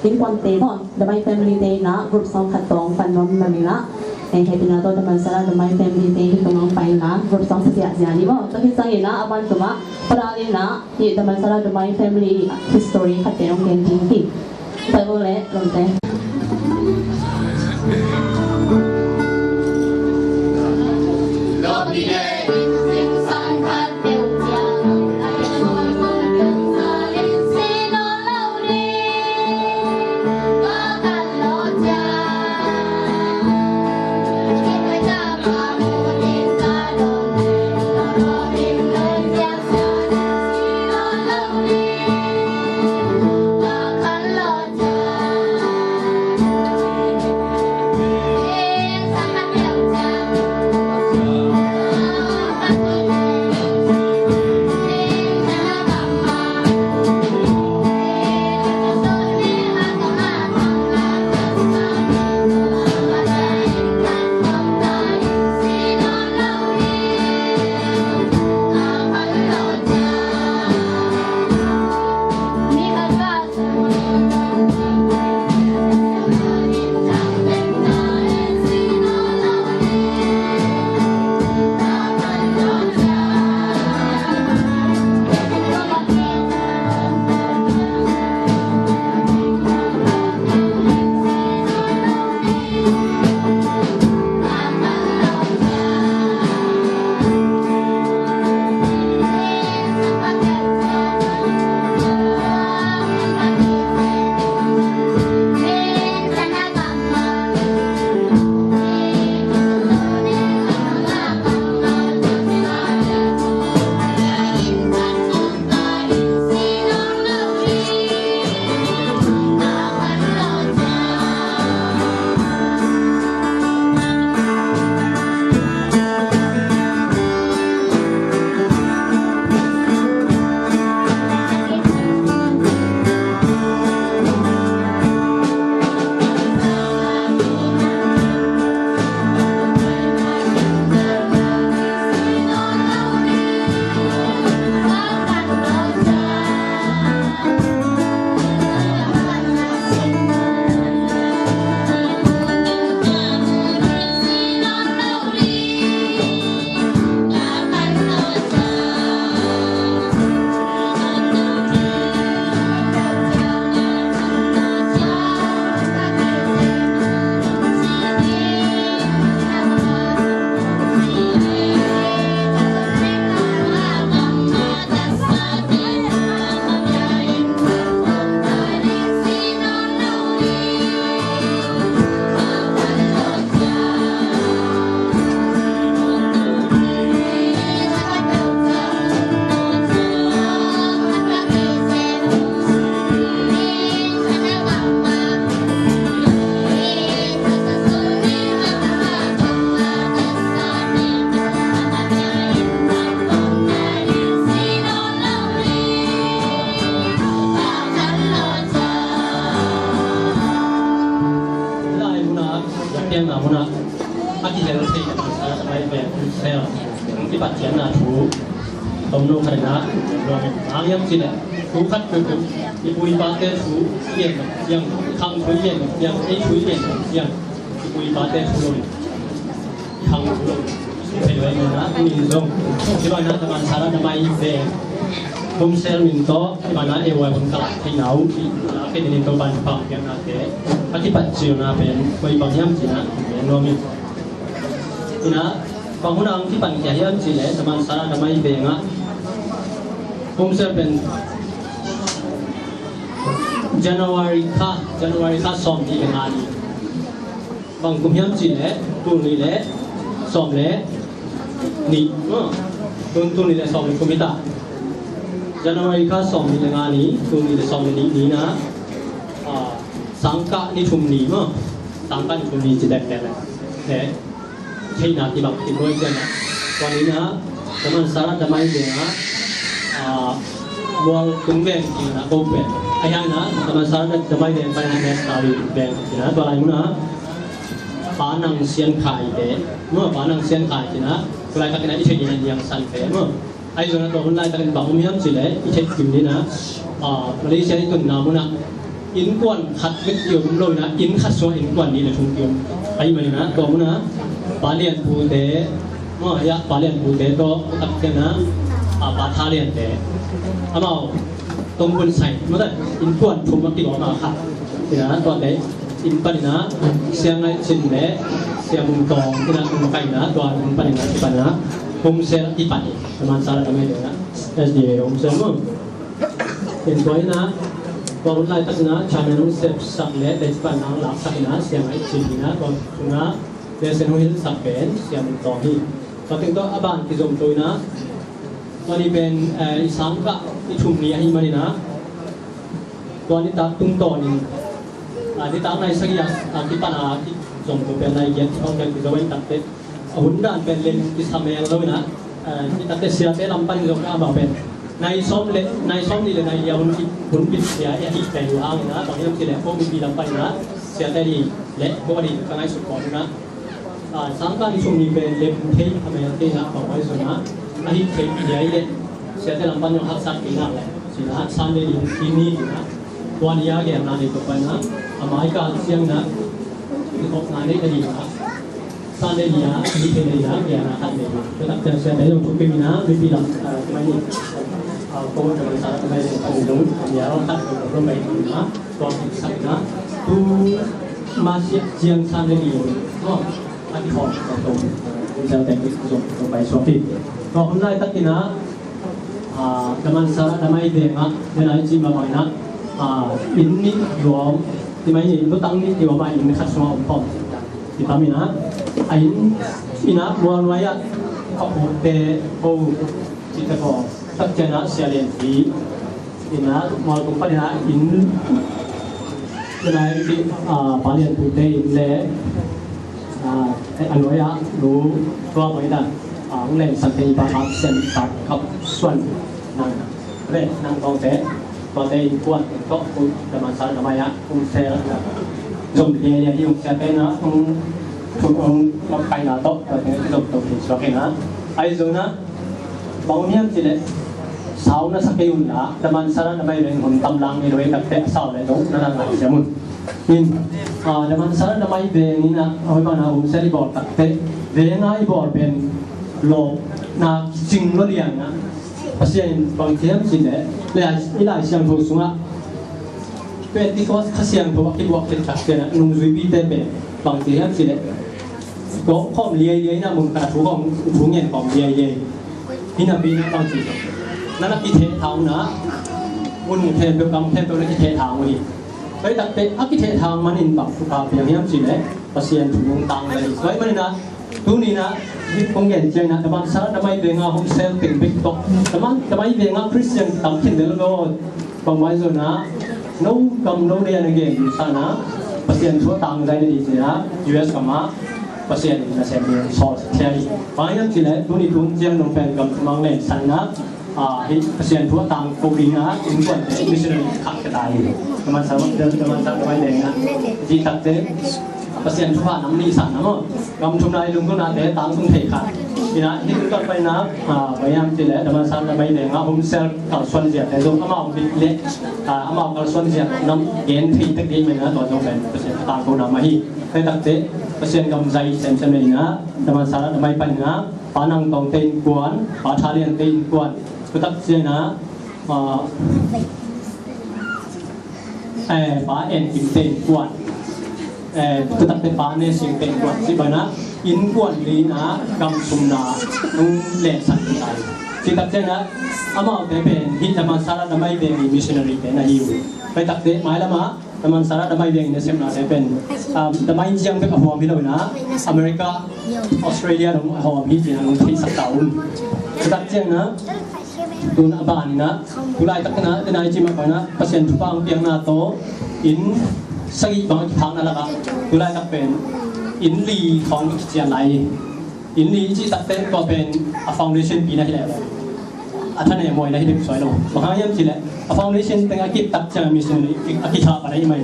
tiếng quan tế thôi Damai family day na group song khát tông phần nom mamila hay pina to Damansara Damai family day hi tumang pai na group song sa siya ni mo to hi sang ina aban tuma parali na hi Damansara Damai family history khaterong ken ti ta go le lomte cú khắc cực thì bùi ba tên phú hiện yang thằng phú hiện yang ấy phú hiện yang bùi ba tên phú rồi thằng phú rồi phải vậy mà mình dùng thì bạn nói Damansara Damai về hôm sau mình to thì bạn nói em mình cả thì nấu cái này tôi bạn phẳng cái nào thế thì bắt chiều nào bên quay bằng nhâm chỉ là bên nó mình thì nó bằng hôm nào thì bạn cái nhâm chỉ là Damansara Damai về ngã hôm sau bên January kha som đi bên này bằng cùng nhâm chỉ là tuần này là som là nị tuần này là som là không biết ta January kha som đi bên này tuần này là som là nị na sáng cả đi thùng nị mà sáng cả đi thùng nị chỉ đẹp đẹp này thế khi nào thì bằng thì coi xem nào còn này na Damansara Damai về na buang tunggen na open ayah na Damansara Damai den pai na story ben na to lai na panang sian khai de mo panang sian khai na lai ka na i thei ni yang san pe mo ai zo na to lai ta kan bang miam si le i thei kim ni na Malaysia ni tun na mo na in quan khát biết yêu cũng rồi na in khát số in quan đi là chung yêu ai mà na có muốn na bà liền phụ thế mà ya bà liền phụ thế đó tập cái na bà tha liền thế à mà tông quân sai mà đấy in quan chung mà cái đó mà khát thì na toàn đấy in bà đi na xem lại xin đấy xem mùng tòng cái na mùng cây na toàn in bà đi na cái bà na hôm xe đi bà đi Damansara Damai đấy na SDA hôm xe mà in tối na còn lại tất cả cha mẹ nó sẽ sắp lẽ để cho bạn nó làm sắc nó xem ấy chỉ na còn chúng nó để xem hơi sắp bén xem to đi và tiếng đó bạn thì dùng tôi naตอนนี้เป็นสังกัดที่ชุมนี้ให้มาดีนะตอนนี้ตัดตุ้งต่อนี่ที่ตั้งในสักอย่างที่ปัญหาที่ส่งตัวเป็นในเย็นที่เขาเป็นที่จะไว้ตัดเต็มหุ่นด้านเป็นเลนที่ทำเองแล้วนะที่ตัดเต็มเสียเต็มลำพังส่งก็มาเป็นในซ้อมนี่เลยในยาวหุ่นปิดเสียอีกแต่อยู่อ่างนะตอนนี้ต้องเสียแล้วพวกมีลำพังนะเสียแต่ดีและพวกดีข้างในสุดก่อนนะสังกัดที่ชุมนี้เป็นเลนที่ทำเองที่นะบอกไว้ส่วนนะอันนี้เคยใหญ่เลยเสียแต่ลำพังยังหักสักปีนั่นแหละสินะสันเดลีที่นี่นะตัวนี้แกงานนี้ก็ไปนะอามาอีกการเสียงนะที่ออกงานได้ดีนะสันเดลีนะที่เป็นเลยนะแกงานทันเลยนะก็ตั้งใจเสียแต่ยังทุกปีนะไม่ปีละไม่นี่โค้ชDamansaraทำไมถึงต้องลงเดี๋ยวเราตัดลงไปนะตัวที่สักนะตูมาเสียงสันเดลีก็อันที่ของตรงคุณจะแต่งที่ส่งลงไปสวมที่ก็คนได้ตัดที่นะDamansara Damai denga denai ji ma mai na in ni yom ti mai ni lu tang ni ti wa mai in khat sma om pom ti pa mi na ai ina mo wa ya ko te o ti ta ko tak jana sia len ti ina mo ko pa na in denai ti pa len tu te in le an wa ya lu to mai da ang len san te ba ha sen ta kap suanนั่งเล่นนั่งตรงเตะตอนเตะกวนก็คุณDamansara Damai yaคุณเซลจมเดียที่คุณเซลเป็นนะคุณเราไปหน้าโต๊ะตอนนี้ที่เราตัวผิดสองนะไอ้ส่วนนะบางเนี่ยจีเลยสาวน่ะสักยุ่งละDamansara Damaiเรื่องคนตำลังมีด้วยกับเตะสาวเลยตรงนั่นอะไรเสียมุนนี่Damansara Damaiเรื่องนี้นะเอาไว้ก่อนนะคุณเซลบอกตัดเตะเรื่องไอ้บอกเป็นโลกน่าจริงล้วนอย่างนะpasien bang tiam sin le le ila siang tho sunga pe ti ko khasiang tho ki wak ken tak ken nung zui bi te be bang tiam sin le ko khom liai na mun ka thu kong thu ngen kong liai hina bi na bang ti nana ki the thau na mun mu the be kam the to le ki the thau ni pai tak te a ki the thau man in bang thu ka bi hiam sin le pasien thu nung tang le soi man na tu ni naที่คงเห็นใจนะDamansara Damaiเรื่องของเซลติ่งบิ๊กต็อกDamaiเรื่องคริสเตียนต่ำขึ้นเดี๋ยวก็บางวันส่วนนะนู้กำนู้เรียนเก่งอยู่ซะนะเปอร์เซ็นต์ทั่วต่างใจดีจีนะ US กับมาเปอร์เซ็นต์นะเซลล์สอดเทียร์บางอย่างจีเลยตัวนี้ตัวเจียงน้องแฟนกับมังเล่นสันนะเปอร์เซ็นต์ทั่วต่างโกบีนะอินกวนมิชชันนารีขับกระต่ายDamansara Damaiเรื่องนะที่ตัดเตะpasien chupa namni san namo gam chumnai lungku na te tang tung thei kha ina hi tu kat pai na bayam chile Damansara Damai le nga home sel ka swan sia te zo ama bi le ama ka swan sia nam gen thi tak di me na to jong ben pasien ta ko na ma hi te tak te pasien gam zai sem sem me na Damansara Damai pan nga panang tong tein kuan pa tha lian tein kuan tu tak sia na pa en kim tein kuan tetap tepane sing tengkuat si bana in kuan li na gam sumna nung le san tai si tak jena ama te ben hi Damansara Damai de missionary te na hiu pai tak te mai lama Damansara Damai de ne sem na te ben Damai jang te hawam hi lo na America Australia dong hawam hi jina nung thi sak taun si tak jena tu na ba ni na ulai tak na te nai chi ma na pasien thu pang piang na to in sagi bang thang na la ka tulai tak pen in li thong chian lai in li chi tak pen ko pen a foundation pi na hi le a thane moi na hi dik soi lo ma ha yam chi le a foundation teng a kip tak cha mission a ki tha pa dai mai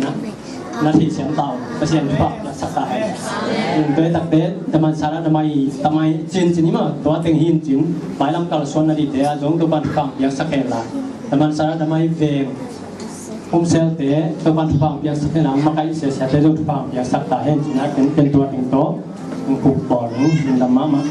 na thi siam tao pasien pa la sak ta hai pe tak pe Damansara Damai chin chin ni ma to teng hin chin bai lam kal son na di te a jong to ban kang yak sak la Damansara Damai ve ผมเซลเตะตะวันทุบางเปียกสักหลังมาไกลเสียเตะทุบางเปียกสักตาเห็นจีน่าเป็นตัวติงโตผูกบอลดำมา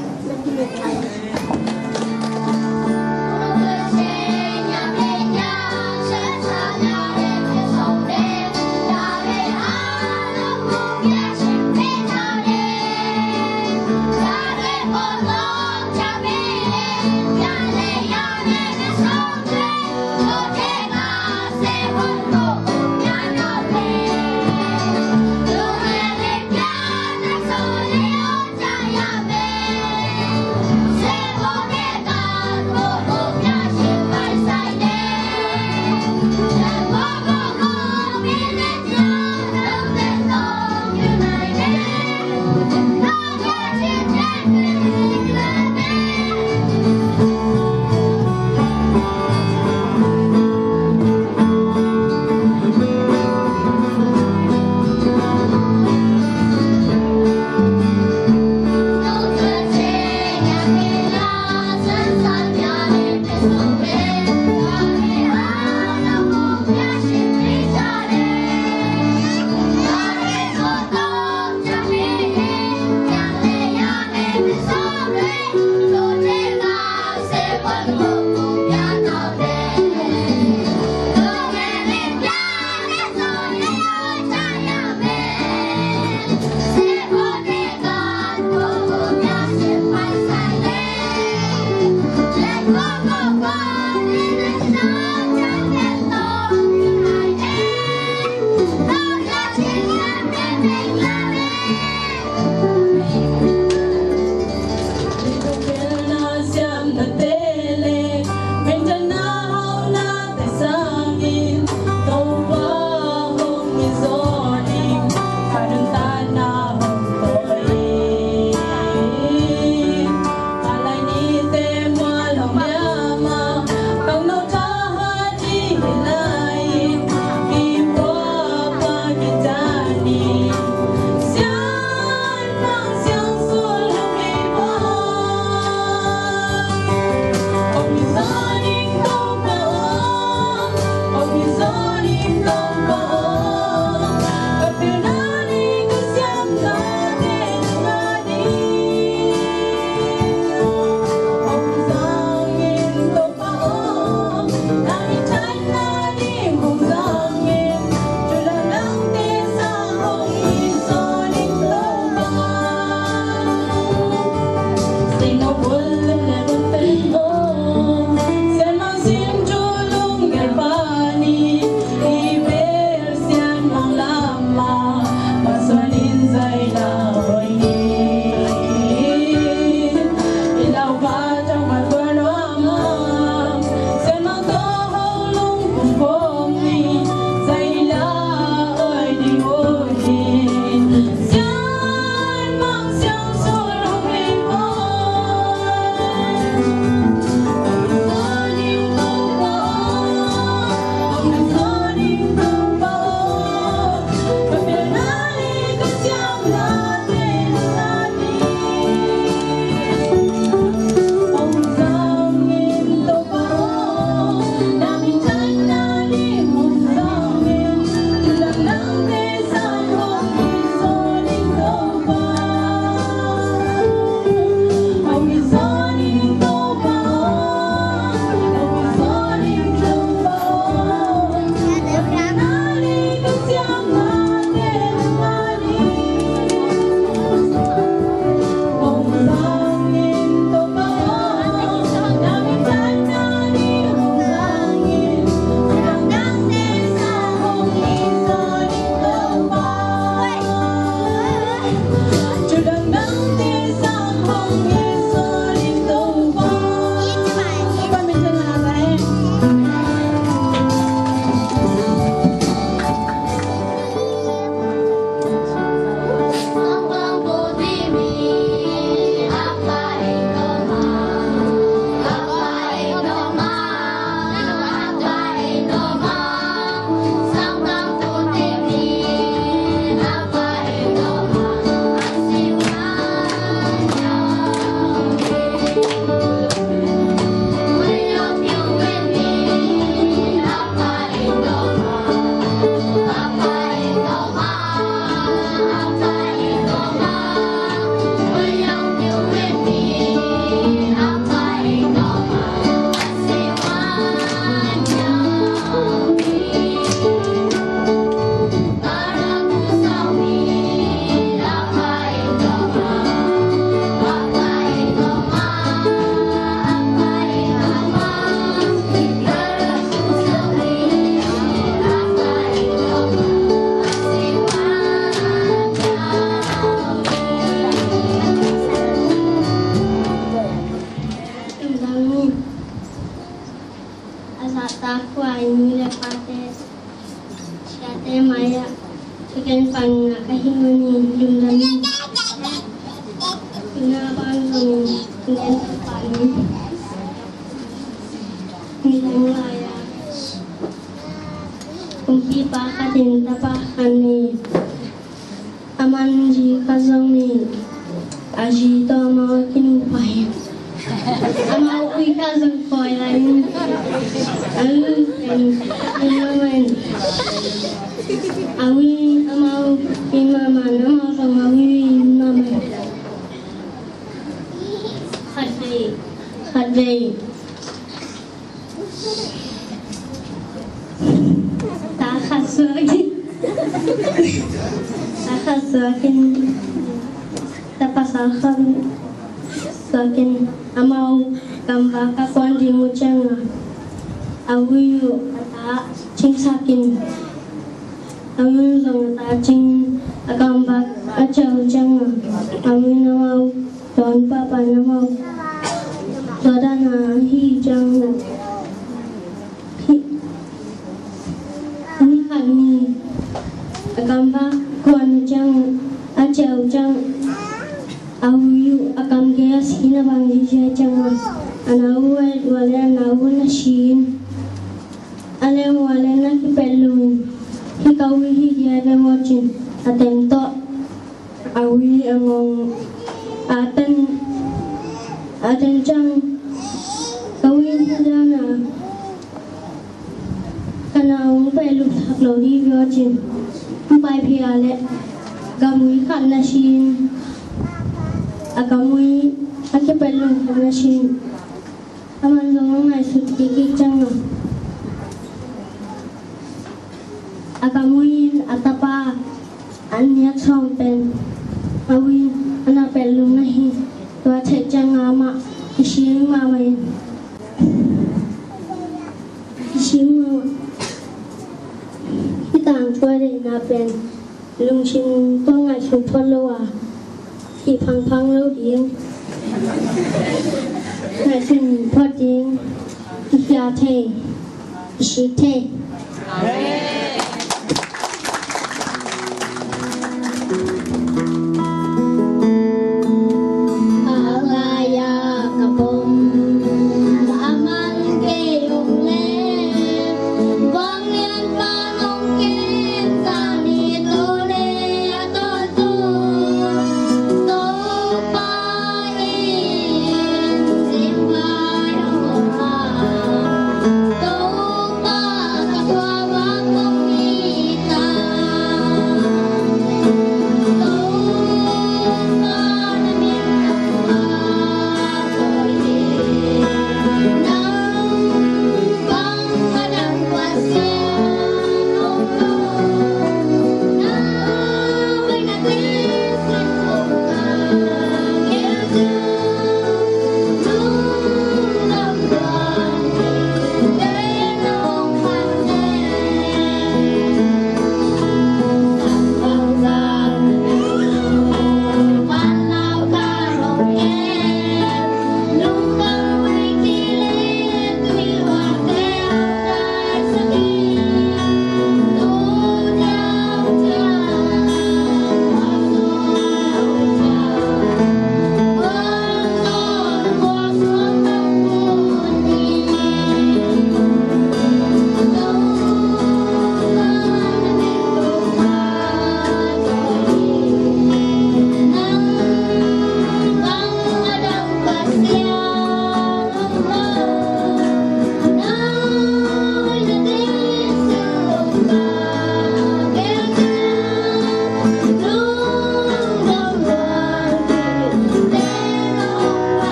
Kami asata kuai ni lepate siate maya sekian pang kahimani jumlah ina bangong dengan pani ni maya kumpi pakatin tapakani aman ji kazami aji to mau kinupai amau kita zengkoi lain ilaman awi amau imaman amau sangawi naman hadai tak khas lagi tapasal kami sakin amau gambar kakuan di mujanga awiyu ata cing sakin awiyu zong ata cing gambar acau janga awiyu namau don papa namau dodana hi janga ini kami gambar kuan jang acau jang awiyu akam kaya sina bangi siya changa anawu wale anawu na shin ale wale na kipelun hikawi hi dia be mochin atento awi angong aten chang kawi dana kana ung pelu thaklo di mochin pai phiale gamui khan na shin akamui ake pelung kamashin aman zong ngai suti kicang akamui atapa anya chong pen awi ana pelung nahi tua thechang ama ishing mamai ishing kitang choi de na pen lung shin to ngai su tholowa thì phăng lâu điện ngày sinh phát điện thì gia thề sĩ thề Hãy subscribe cho kênh Ghiền Mì Gõ để không bỏ lỡ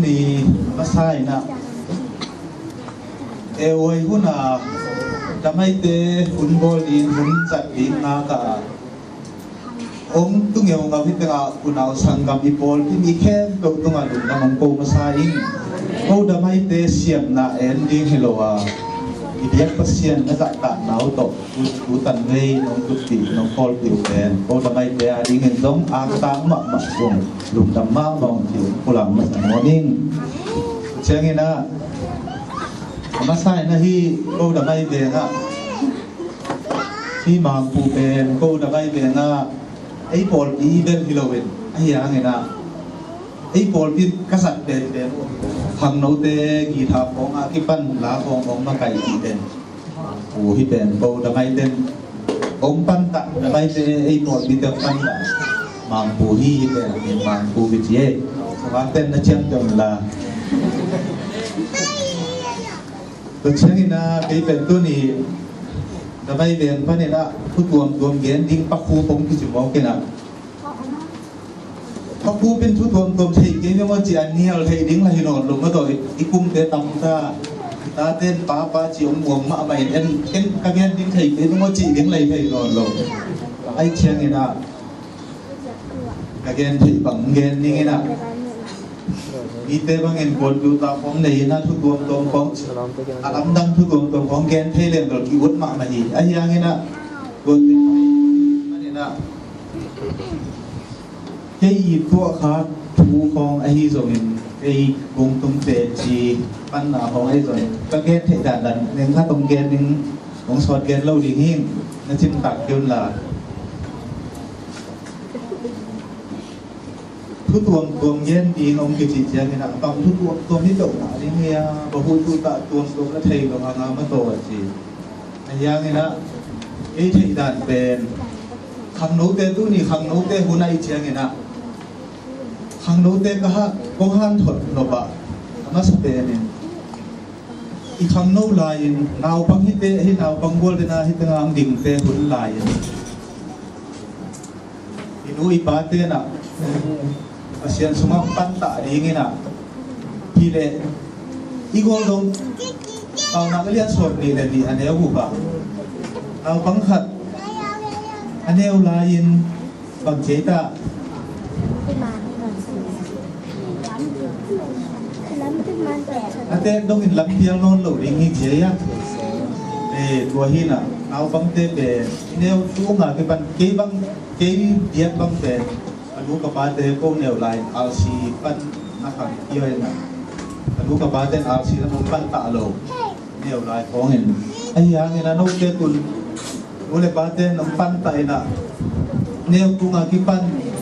ni masai na oi huna damai te football in hun chat in na ka ông tu nghèo ngào hít nga kunao sanggam ipol tin iken to tunga lu namang po masai ko damai te siam na ending helloa idiak pasien na ta nau to utan ngei nong tuti nong kol piu ben ko damai te ading en dong ata ma bong lum damma bong ti pulang mas morning changina masai na hi ko damai be nga hi mang pu ben ko damai be nga ai pol i ben hilowen ai yang ena ai pol pin kasat ben ben thang no te gi tha phong a ki pan la phong ma kai ti ben u hi ben bo da mai den ong pan ta da mai te ai pol bi te pan da mang pu hi ben ben mang pu bi je wa ten na chen dom la to chen ina kai ben tu ni da mai ben pan inaผู้รวมเย็นดิ้งปักคูผมคือจุดมองกันนะปักคูเป็นชุดรวมใช้เกมว่าจีอันนี้เราใช้ดิ้งอะไรหนอนลงมาต่ออีกุมเตะตำตาเต้นป้าจีอมหวงมาใหม่เอ็นกระเบียนดิ้งใช้เกมว่าจีดิ้งอะไรใช้หนอนลงไอเชียงนี่นะกระเบียนใช้บังเกนนี่ไงนะมีเตะบางเงินกดดูตาของในนะทุกรวมตรงของอารมณ์ดังทุกรวมตรงของเกนเทเลนตัวกีวุฒิมาใหม่ไอ้ยังไงนะคนที่มันนี่นะแค่ยีตัวขาทูของไอ้ที่ส่งไอ้กงตรงเตจีปัญหาของไอ้ส่งก็แค่เทด่านนั้นหนึ่งถ้าตรงแกนหนึ่งของสอดแกนเล่าดีหิ้งนั่นจิ้มตักเกินละทุกตัวเย็นดีน้องกิจเจียนี่นะตอนทุกตัวนี้ตกหนาที่เมียบอกพูดตัวตะตัวละเทยกับงานมาโตจีไอ้ยังนี่นะไอ้ที่ด่านเป็นขังโน้ตเตตู้นี่ขังโน้ตเตหัวในเชียงนะขังโน้ตเตก็ฮะก็หันถดนบะมาสเปนอีขังโน้ตลายนาวปังฮิตเตให้นาวปังบัวเลยนะฮิตงามดิ่งเตหุ่นลายอีนู้อีปาเตนะเสียนสมัครปันตะดีงี้นะพี่เล่อีกคนลงเอานักเรียนสดนี่เลยดีอันนี้บุบะเอาบังคัดอันนี้ลายินบังเจตาอันเต้ต้องอินลำเพียงนอนหลุดอิงหิเจียตัวหินอ่ะเอาบังเต้เป็นเนี่ยตัวงาคือบังเกบังเกเดียบบังเป็นรู้กับบ้านเด็กก็เนี่ยลายอาร์ซีปั้นนะครับเยอะนะรู้กับบ้านเด็กอาร์ซีแล้วมันปั้นตะโลเนี่ยลายของเห็นไอ้ยังไงนะนกเด็กตุนรู้เลยบ้านเด็กน้ำปั้นตะนะเนี่ยตุงอากิปั้น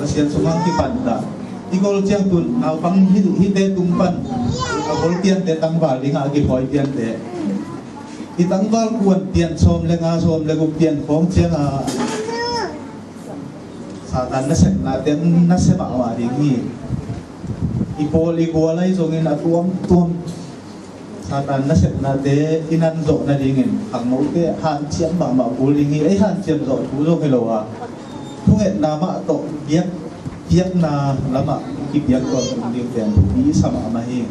เสียนสุมังกิปั้นตะอีกอลเจียงตุนเอาฟังฮิเตตุงปั้นเอาคนเตียนเตตังบาลลิงอากิพอยเตียนเตอีตังบาลกวนเตียนชมเลงอาชมเลกุเตียนของเจียงอาSatan nasib natin nasib awaring ni ipoli ko walay zongin at tuam Satan nasib natin inanzo na dingin ang mauti han siyam ba mabulingi ay han siyam zo tulong hilawa tunget nama to biyak na lama kibiyak ko ding ten bi sama mahing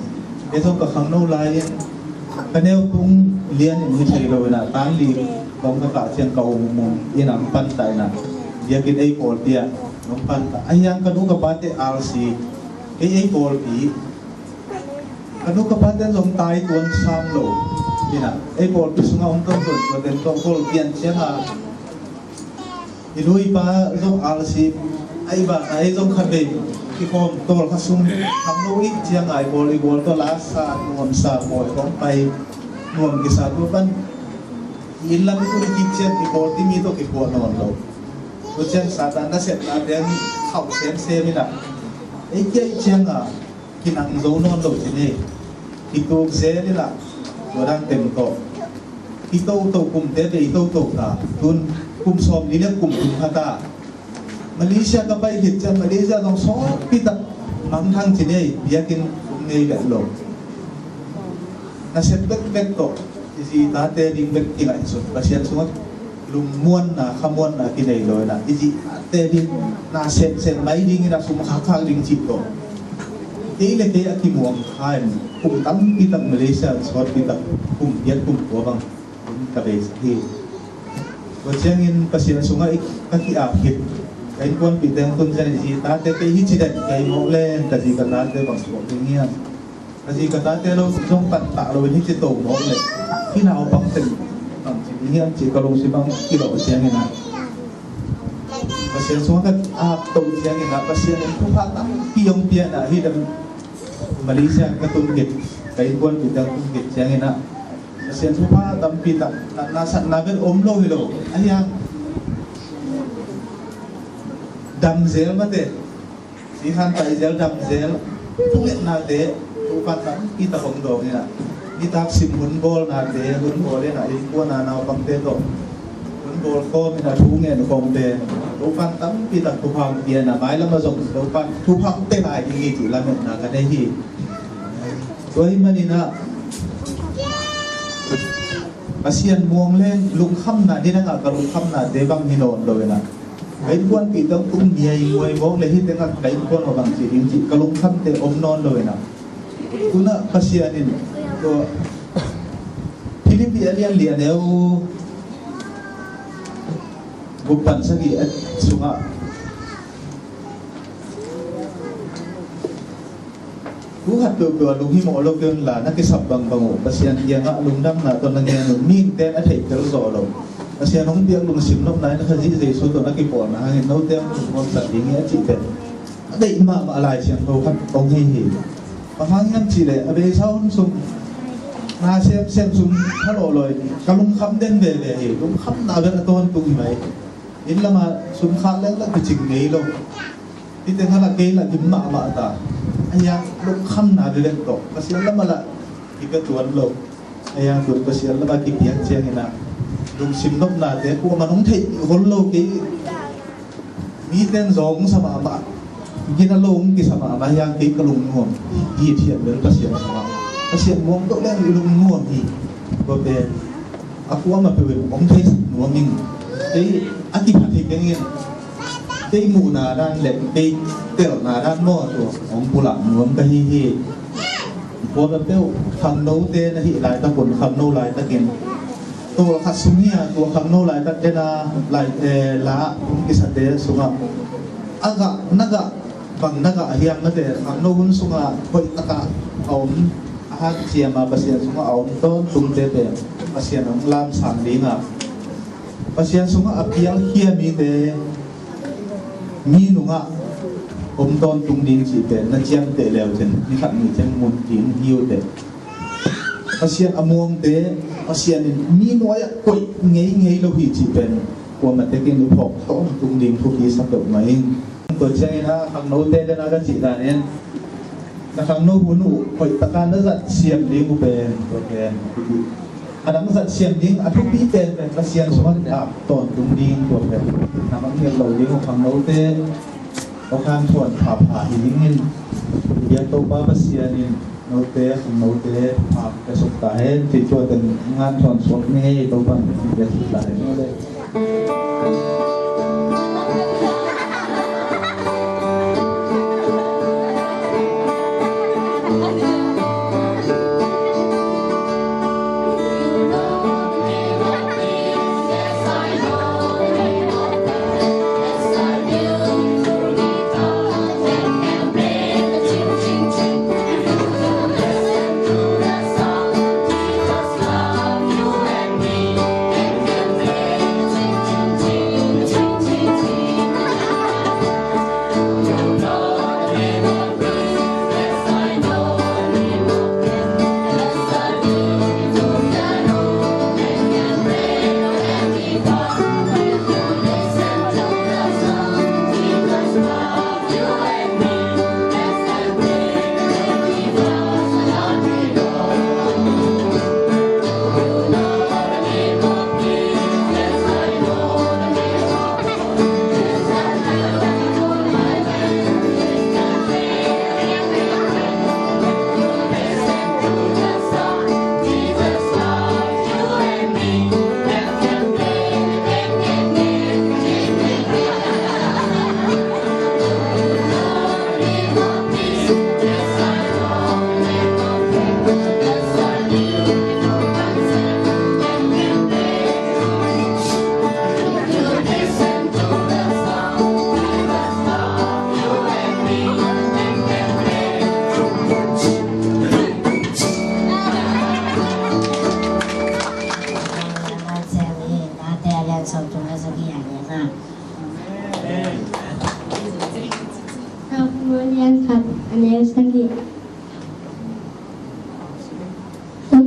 ito ka khangno lain kaneu tung lian ni thailaw na tang li bong ka chen ka mum inang pantai na dia kita ekor dia nompan ayang kanu kapate RC ekor pi kanu kapate zong tai tuan sam lo ina ekor pi sunga ong ton ton den tong kol pian chen ha ilui pa zong RC ai ba ai zong khabe ki kom tol khasum tham lo ik chiang ai bol to la sa nuam sa boy kong pai nuam ki sa tu ban ilam tu ki chen ekor ti mi to ki ko non loตัวเชียงสาธารณเสร็จแล้วเดี๋ยวเข้าเซนเซมินะไอ้เจ้าเชียงอ่ะกินอังโซนอนหลุดที่นี่ที่ตัวเซนี่ล่ะตัวดังเต็มโตที่โตกลุ่มเด็ดที่โตตาทุนกลุ่มสอบนี่เรียกกลุ่มทุนพัตตามาเลเซียก็ไปหิดจังมาเลเซียต้องสอบพิตักมังทั้งที่นี่เบียกินกลุ่มนี้แบบหลงน่าเสร็จเบ็ดโตที่ตาเตดิงเบ็ดที่ไหนสุดประเชียนสมมติลุมม้วนนะขมวนนะกินได้เลยนะอีจีเตดินนาเซนไม่ดิ้งนะสุมาข้างดิ้งจิตโตอี cái là cái aki muang khai cùng tắm cái tập Malaysia sort cái tập cùng Việt cùng của bằng cái base thì và chẳng in pasien sungai các cái akhir cái quan bị đem tuân ra gì ta thế cái hít chỉ đấy cái mẫu lên cái gì cả ta thế bằng số kinh nghiệm cái gì cả ta thế đâu trong tận tạo rồi hít chỉ tổ mẫu lên khi nào bằng tình bằng chỉ kinh nghiệm chỉ có lông chỉ bằng kilo chẳng in nào pasien sungai các tổ chẳng in nào pasien cũng phát tắm khi ông tiền là khi đâm Malaysia cái tuân kịch cái quan bị đem tuân kịch chẳng in nào pasien sungai tắm pi tắm nasan naber om lo hilo ayang Damzel mate, si han tai zel damzel, tulet na de, tupan tam kita hongdong ni na, kita sim hunbol na de, hunbol na ipo na na pang de do, hunbol ko mi na thunge no kong de, tupan tam kita tuhang dia na mai lama zong, tupan tuhang te na ini ti lamet na kanehi, doi manina, pasian muang len lung kham na di na nga kalung kham na de bang hinon do na. Cái quan bị tông cũng nhiều người bố lấy hết tiếng cái quan họ bằng chỉ điểm chỉ cả lông khăm để ôm non rồi nào cũng là pasien nên rồi Philippines liền liền nếu bukan segi sungai cú hạt từ lùng hi mỏ lâu kêu là nó cái sập bằng bằng pasien yang ngã lùng đâm là toàn là nghe lùng min tên đã thấy cái rõ rồi pasien không tiếng lùng xỉm lúc này nó khá gì số tụi nó kịp bỏ là hàng nấu tiếng ngon sạch ý nghĩa chị tên đẩy mà lại chuyện đâu khăn ông hay hỉ và hàng năm chỉ để ở bên sau sung na xem sung thắt lộ rồi cả lùng khăm đến về hỉ lùng khăm nào bên là tôn tung vậy đến là mà sung khăn lên là cái chỉnh nghỉ luôn thì tên là cái là điểm mạ ta ayah lung khăm nào về lên tổ pasien là mà là cái tuần luôn ayah tuần pasien là ba kịp hiện chuyện này lung sim nóc là thế của mà không thấy hôn lâu cái mi tên giống sao mà cái nó lâu cái sao mà yang cái lung nguồn gì thiện đến pasien muốn tốt lên lung nguồn thì có về aku mà về ông thấy nguồn mình cái akip thì cái nghe cái mù nà đang lệ cái tiểu nà đang mò rồi ông bù lặng muốn cái hi bố đã tiêu khăm nấu tên là hiện lại ta còn khăm nấu lại ta kiệnตัวขัดซุ้มเนี่ยตัวคำโน้หลายตัดเดน่าหลายละผมกิสัตเดสุงะอากานักะบางนักะเฮียงนั่นเดคำโน้หุ่นสุงะคอยตะกะเอาอาหารเชียมาภาษาสุงะเอาต้นตุ่มเดเดภาษาหนังลามสันลิงะภาษาสุงะอภิยังเฮียมีเดมีนุงะอมต้นตุ่มดินจีเดนั่นเชียงเดเลวเจนนี่ขัดมีเจนมุนดินฮิวเดpasien among te pasien ni noya koi ngei lo hi chi pen ko ma te kin lu phok to tung ding thu ki sa do mai to chai na khang no te na ga chi da nen na khang no bu nu koi ta kan na zat siam ding bu pen to pen adang zat siam ding a thu pi pen pasien so ma da ton tung ding to pen na mang nge lo ding khang no te o khang thon pha hi ding in ya to ba pasien in nấu té không nấu té cái sốt cá hết thì cho từng ngan tròn xuống ngay đâu bằng thì lại nó đây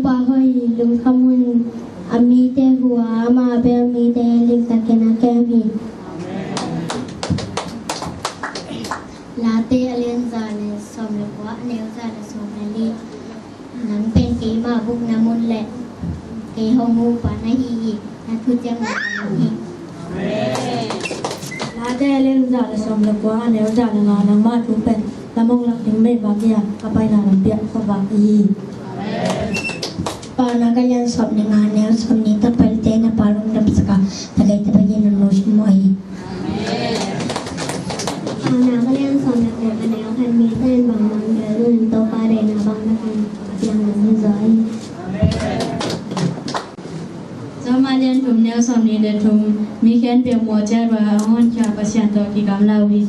ba hoi lung khamun ami te hua ma be ami te lim ta kena kemi la te alien za le som le kwa neu za le som le li nan pen ki ma buk na mun le ki hong hu pa na hi na thu chang na hi la te alien za le som le kwa neu za le nga na ma thu pen la mong la ting me ba kia ka pai na lam pia ko ba hi Pana kalian sob ni ngane sob ni ta palte na parung dap saka tagay ta bagay na nos mo ay. Pana kalian sob na ko kana yung kan mi tan bang bang galun to pare na bang na kan yang ni zai. Zamalian thum neo sob ni de thum mi khen pe mo cha ba hon cha pa sian to ki gam la wi.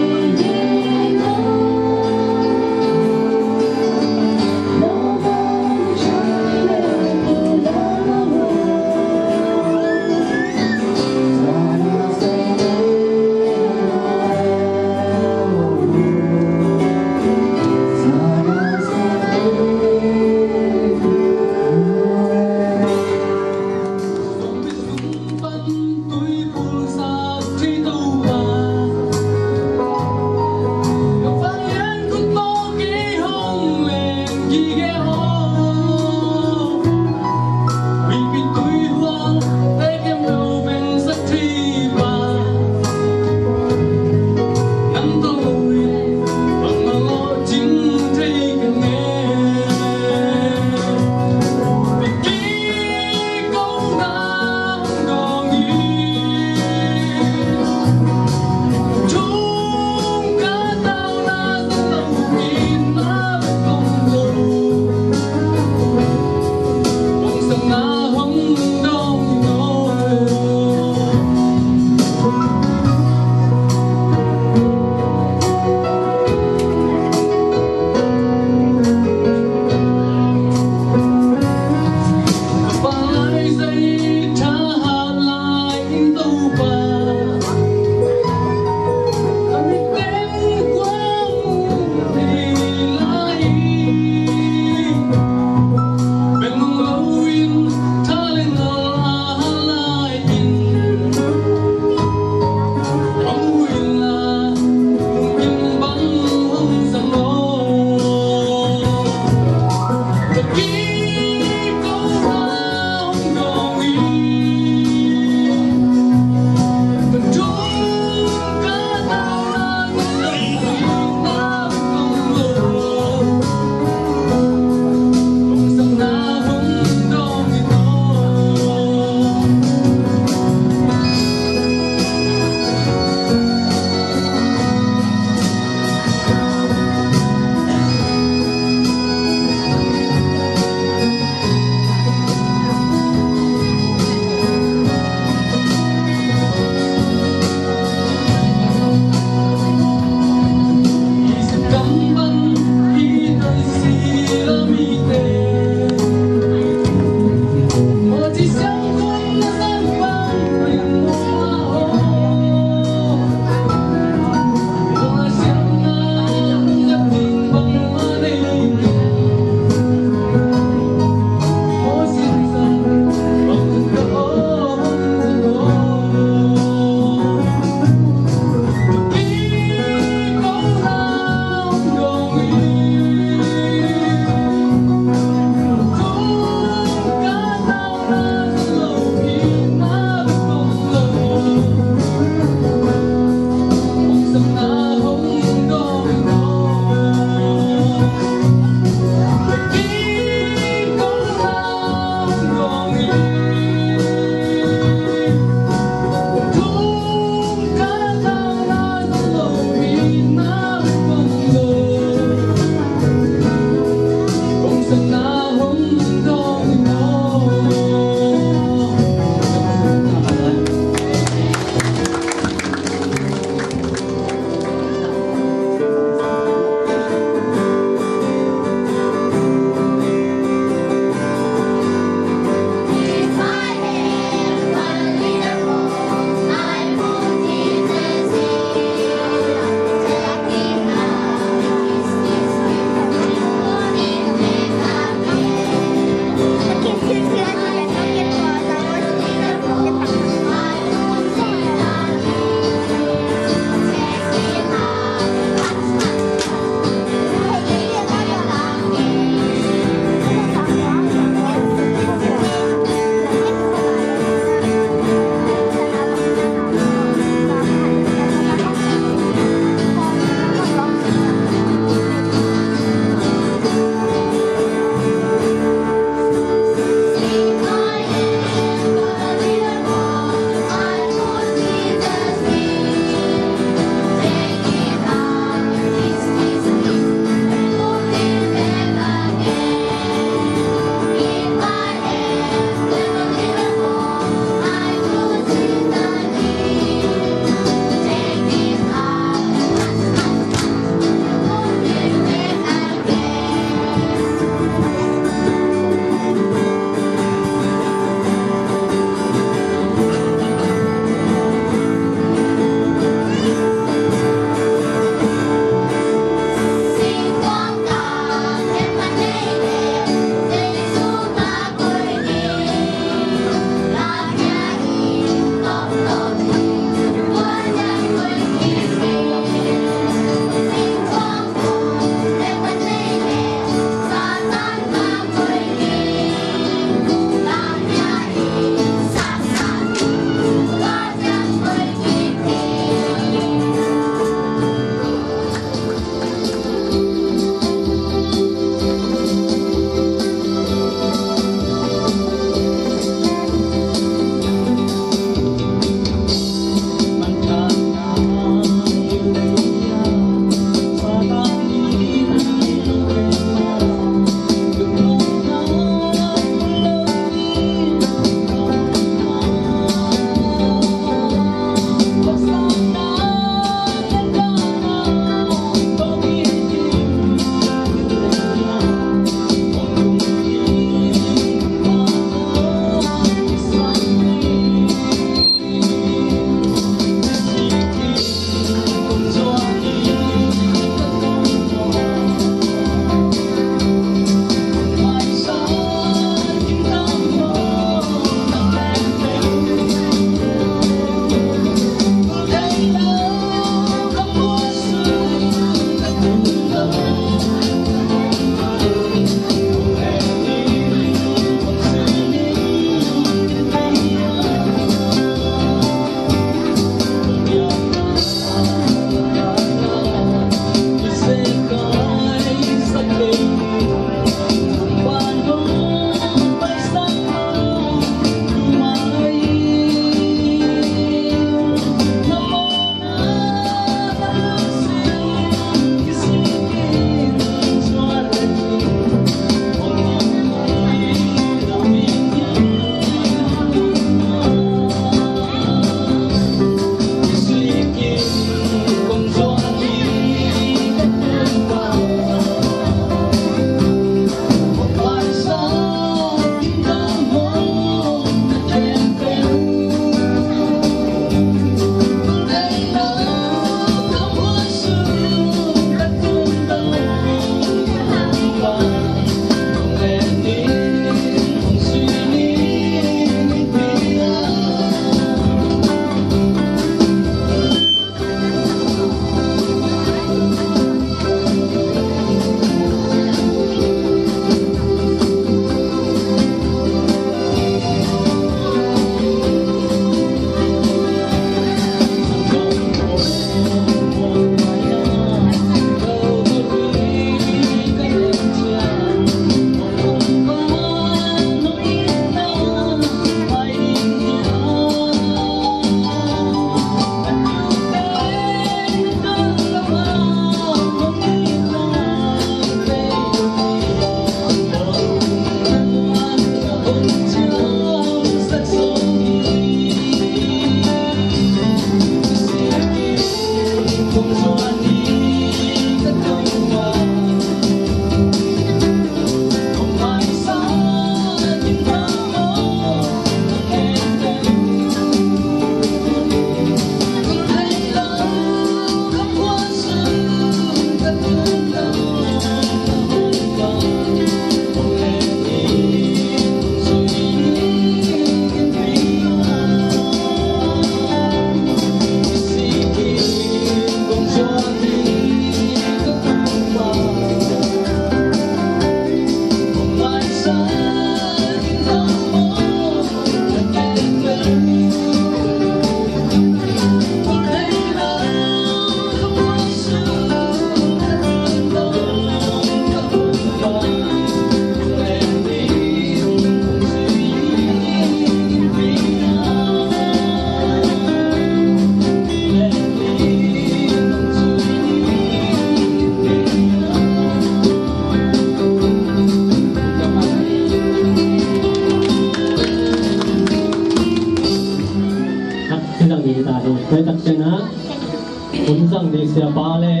คนสั่งดีเสียป้าเลย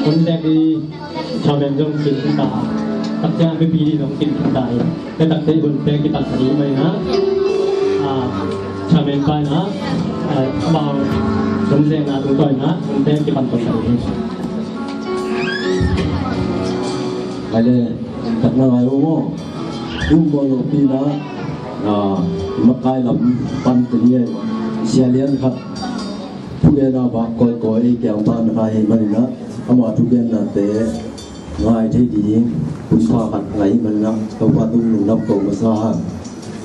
คนแรกดีชาวเมืองจงกินตาตักยาไม่ปีดีต้องกินตายแต่ตักได้คนแรกที่ตักนี้ไหมนะชาวเมืองไปนะบ่าวสมเด็จนะตัวต่อยนะคนแรกที่ปันตัวใหญ่ไปเลยตักนายโอ้โหยุ่งบอลปีนะมากายลำปันตัวนี้เสียเลี้ยงครับทุเรียนบางก้อยแก้วบ้านใครมันนะเอามาทุเรียนน่ะแต่ง่ายที่ดีผู้ชายขัดไหลมันนะตัวพาตุ้งนับตัวมาซา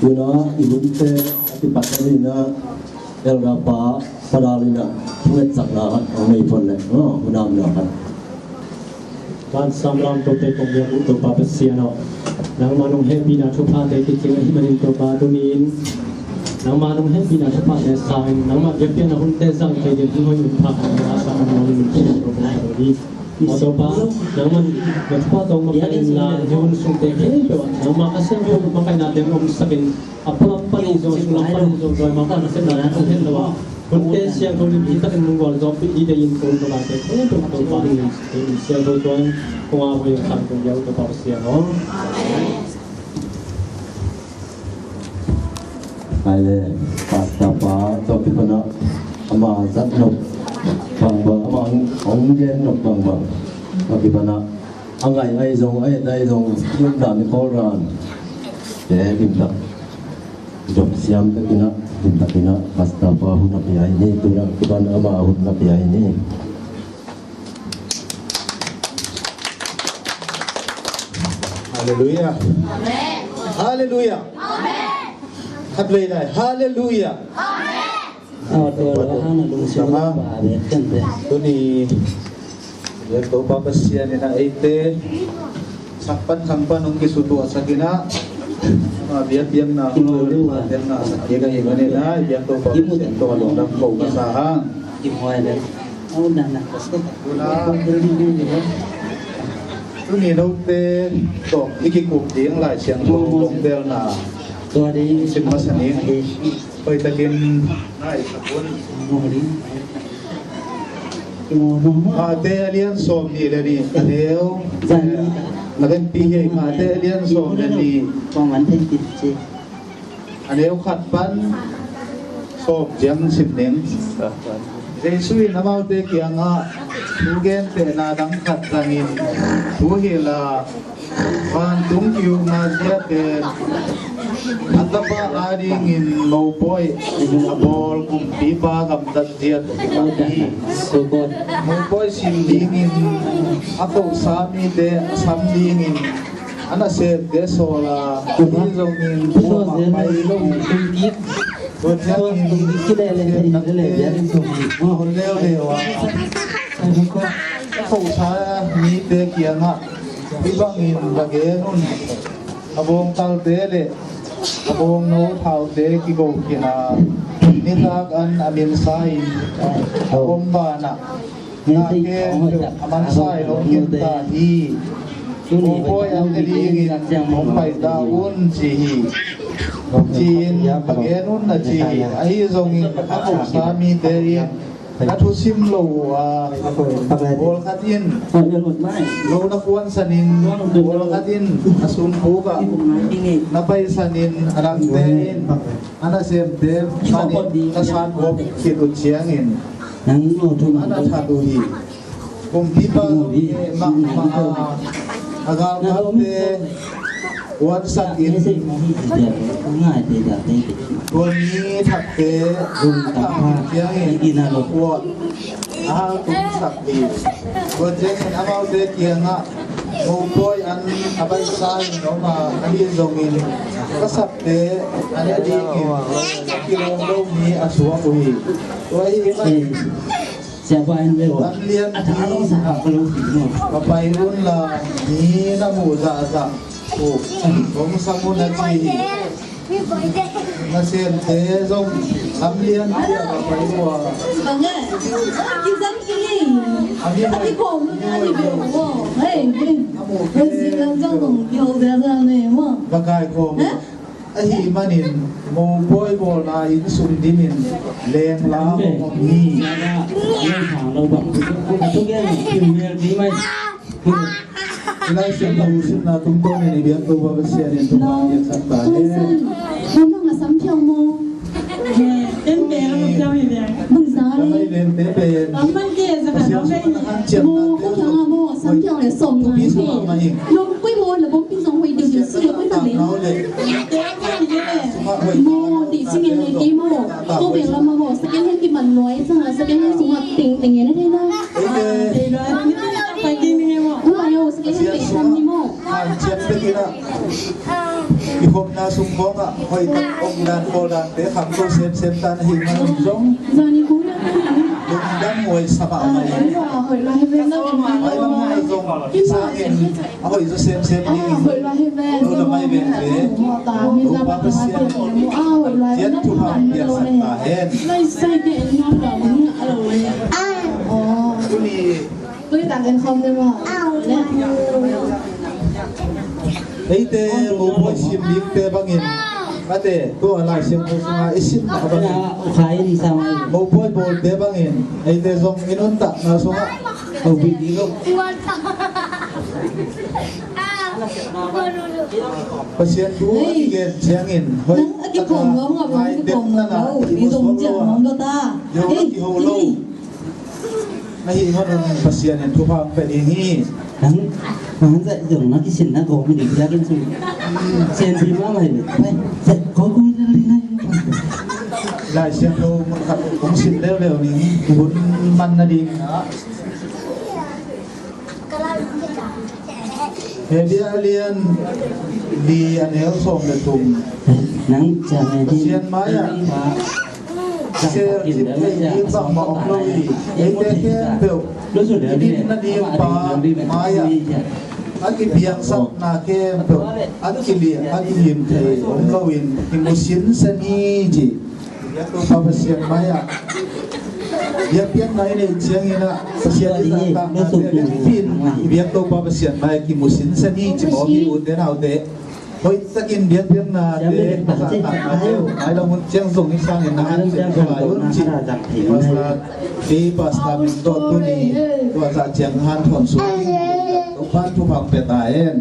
อยู่นะอีหุ่นเตะที่ปัตตานีนะเอลราปาปราลินะเมื่อสักนาครับเอาไม่พ้นเลยคุณน้ำนะครับบ้านสามรามตัวเตะของเมืองอุตปาเปเซียนนางมานงเฮปีนาทุพาเตติจิงที่มันอินตัวปาตุนินนางมานงเฮปีนาทุพาเตสายนางมาเก็บเพียงหุ่นเตะสังเกตที่ห้อยหุ่นพาอาสามันมันมีตัวตัวดีมอตัวปานางมันเก็บพาตรงมาเป็นลานที่หุ่นสุงเตะเฮ้ยแบบนางมาเสียงหุ่นมาใครนาเดมอมสกินอัปลับปันโจสุลับปันโจโดยมาการเสียงนั้นต้องเห็นว่าคนเตะเสียงคนที่ตักมุงกอลจอบปีได้ยินคนตัวลายเตะเฮ้ยแบบตัวปานเสียงตัวตัวคงเอาไปทำตัวเดียวตัวปาเสียงเนาะไปเลยปัตตาปาจอพิพนะอามาจัดนกบางอามาของเย็นนกบางจอพิพนะอังไงทรงได้ทรงยุบดานโคราชแต่บินตักจบเสียมตะกินะบินตักกินะปัตตาปาหุ่นพิยาiniตุรังพิพนะอามาหุ่นพิยาini Haleluya Haleluya Hát về này Haleluya Sama Tuni Yang kau bapa sia ni na ite Sakpan nung kisutu asakina biar na biar na sakina ni na biar kau bapa sia to along dam kau kasahang Tuni nấu tê to ikikup tiếng lại xiang thong long del na sin masanin pai takin nai sakun te alien som ni le ni adeu lagan pi he te alien som le ni adeu khat pan som jang sim nen Resui namau te kianga tugen te na dang khat langin tuhila pan tung kiu ma dia te atapa ading in mau boy abol kum pipa kam tat dia ti sokot mau boy sim ding in ako sami te sam ding in ana se de sola ni zong in po ma pai lo tum ki Tôi cái đây là cái này là con leo leo à anh có phụ sa ni te kia ngạ bị băng in và cái nun abong tal te le abong no thao te ki go kia na ni tak an amin sai abong ba na na ke aman sai lo kia ta hi Ôi anh đi nghìn mong phải daun chỉ Chin bagenun na chi ai zong ako sa mi deri atu sim lo bol katin lo na kuan sanin bol katin asun buka napay sanin arang derin ana sem der sanin kasan bok kitut siangin ana thaduhi kung pipa ma agal kate Wan sakin Tuan ni thakte Thang yang ina lukuat Ahal kum sakti Tuan jengen amal te kianga Muboy an abay sahin no ma Ali zongin Kasakte Ani adingin Kilong daw ni aswa kuhi Tuan hi Siapa yang lewat? Atlian Kalau Papairun la Ni namu za Kung samu na chi Nasir te zong Amlian dia kapay ko Vâng ạ Chị dám chị Chị khổ luôn nha chị biểu của Hey Hey Chị làm cho tổng biểu ra ra này mà Bagay ko Ahi manin Mo boy ko na in sundimin Leng la mo ni thằng đâu bằng tôi nghe tìm nghe tí mày Ilai siam tahu sim na tung tong ini biar tu bawa sian yang tu yang sampai. Không đang là sắm theo mô. Em bé nó không theo gì vậy? Bằng giá Kami đi. len tepe. Ông bên kia sẽ phải nói với Mô không chẳng là mô sắm theo để sống người thì nó quy mô là bốn pin giống huy điều điều xưa với phần đến. Mô thì xin nghe này cái mô cô về là mô sẽ cái cái mình nói xong là sẽ cái cái súng tình tình như thế đó. thì rồi phải kinh nghiệm không? Đúng rồi, sẽ cái cái xăm như mô. Cian begina. Ihom na sungkong a hoi ong dan ko dan te kham ko sem tan hin na zong. Giờ đi cú nữa. Dum dan ngoi sama mai. Hồi loài về nó về Ai lam ngai zong sa ngin hoi zo sem ni. hồi loài về Đâu là mai về thế. ta mình ra bắt đầu tiền hồi loài Cian nó tu ham biar rồi sa hen. lấy sai cái nó là mình rồi tôi tặng em không đấy mà Ei te mo mo sim dik te bangin. Ate tu ala sim ko sunga isim na bangin. khai đi sao mày Mo boy bol te bangin. Ei te zong inon ta na sunga. không bị gì không Pasien tu igen siangin. Hoi cái phòng ngóng ngọc cái phòng ngọc đâu đi dùng chẳng ngóng đâu ta Yo ki ho lo. Nahi ngon pasien en tu phang pe hi. hắn dạy dùng nó cái xin nó có mình định ra cái gì xem thì má mày dạy có con ra đi này Lai siang lo mun khat kong sin leo leo ni bun man na ding. He bia alien di anel som le tum. nắng chả này đi Sian maya. Share chip ni bang ma oploi. Ei te ken peu. lúc rồi để đi Din na di pa maya. Aki biang sap na ke peu. Aki li aki lim thei oplowin imusin sani ji. Ya tu pa sian maya. Dia pian nai nei chiang ina sian ni ta na pin biang tu pa sian maya ki musin sani ji mo hi un de nau de. Hoi takin biang pian na de ta ta na heu ai lo mun chiang zong ni sang ni na han se ko lai un chi pasla di pasta min to tu ni tu sa chiang han thon su tu pan tu phang pe ta en